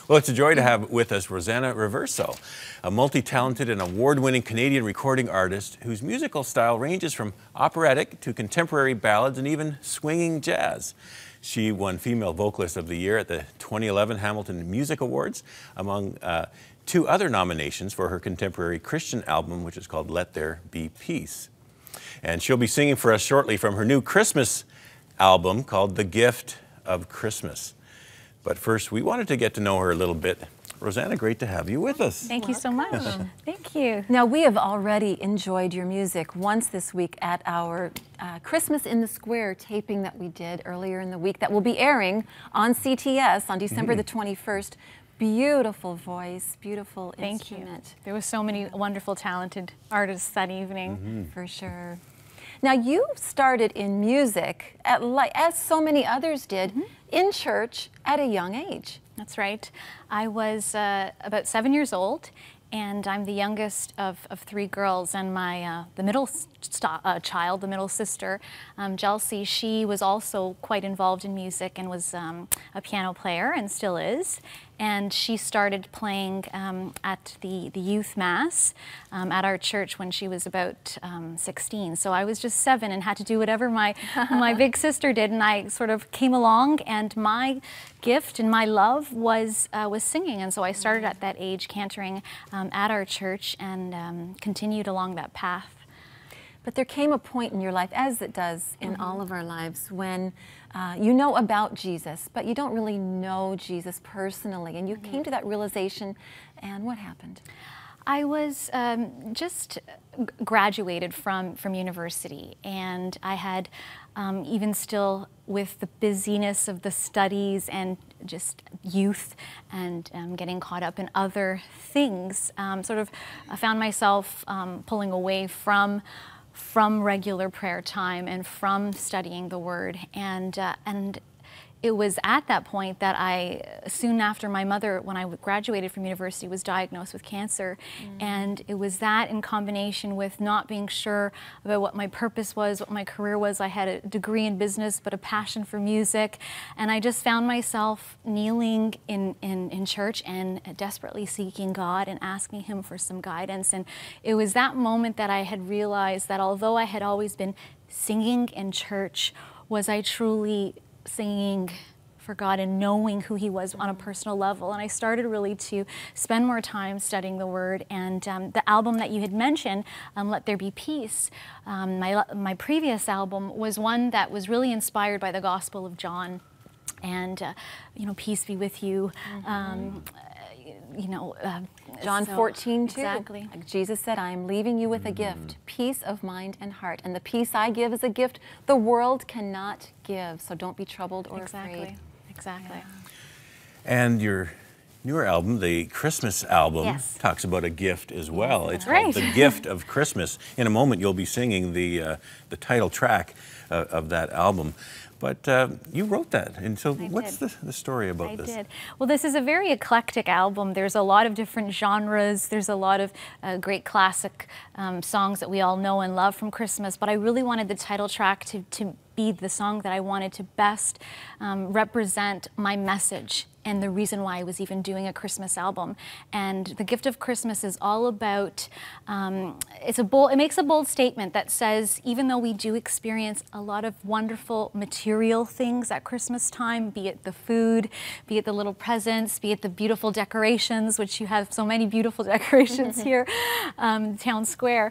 Well, it's a joy to have with us Rosanna Riverso, a multi-talented and award-winning Canadian recording artist whose musical style ranges from operatic to contemporary ballads and even swinging jazz. She won Female Vocalist of the Year at the 2011 Hamilton Music Awards, among two other nominations for her contemporary Christian album, which is called Let There Be Peace. And she'll be singing for us shortly from her new Christmas album called The Gift of Christmas. But first, we wanted to get to know her a little bit. Rosanna, great to have you with us. Thank you so much. Thank you. Now, we have already enjoyed your music once this week at our Christmas in the Square taping that we did earlier in the week that will be airing on CTS on December the 21st. Beautiful voice, beautiful instrument. Thank you. There were so many wonderful, talented artists that evening. For sure. Now, you started in music, as so many others did, in church at a young age. That's right. I was about 7 years old, and I'm the youngest of three girls, and my the middle child, the middle sister, Chelsea, she was also quite involved in music and was a piano player and still is. And she started playing at the youth mass at our church when she was about 16. So I was just 7 and had to do whatever my big sister did, and I sort of came along, and my gift and my love was singing. And so I started at that age cantering at our church and continued along that path. But there came a point in your life, as it does in all of our lives, when you know about Jesus, but you don't really know Jesus personally. And you came to that realization, and what happened? I was just graduated from university, and I had even still, with the busyness of the studies and just youth and getting caught up in other things, sort of I found myself pulling away from regular prayer time and from studying the Word, and it was at that point that soon after my mother, when I graduated from university, was diagnosed with cancer. And it was that in combination with not being sure about what my purpose was, what my career was. I had a degree in business, but a passion for music. And I just found myself kneeling in church and desperately seeking God and asking Him for some guidance. And it was that moment that I had realized that although I had always been singing in church, was I truly singing for God and knowing who He was on a personal level. And I started really to spend more time studying the Word. And the album that you had mentioned, Let There Be Peace, my previous album was one that was really inspired by the Gospel of John. And, you know, peace be with you. You know, John 14, too. Exactly. Like Jesus said, I am leaving you with a gift, peace of mind and heart. And the peace I give is a gift the world cannot give. So don't be troubled or afraid. Exactly. Yeah. And your newer album, the Christmas album, talks about a gift as well. It's called The Gift of Christmas. In a moment, you'll be singing the title track of that album. But you wrote that, and so what's the story about this? I did. Well, this is a very eclectic album. There's a lot of different genres. There's a lot of great classic songs that we all know and love from Christmas, but I really wanted the title track to be the song that I wanted to best represent my message and the reason why I was even doing a Christmas album. And The Gift of Christmas is all about, it makes a bold statement that says, even though we do experience a lot of wonderful material things at Christmas time, be it the food, be it the little presents, be it the beautiful decorations, which you have so many beautiful decorations here, Town Square,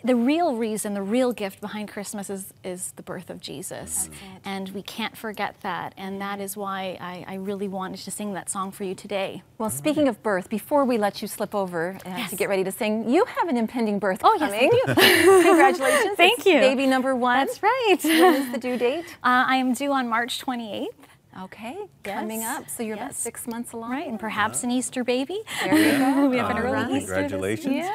the real reason, the real gift behind Christmas is the birth of Jesus. And we can't forget that. And that is why I really wanted to sing that song for you today. Well, speaking of birth, before we let you slip over to get ready to sing, you have an impending birth coming. Yes, I do. Congratulations. Thank you. Baby number 1. That's right. When is the due date? I am due on March 28th. Okay, coming up. So you're about 6 months along. Right, and perhaps an Easter baby. There you go. We have an early Easter. Congratulations. Yeah.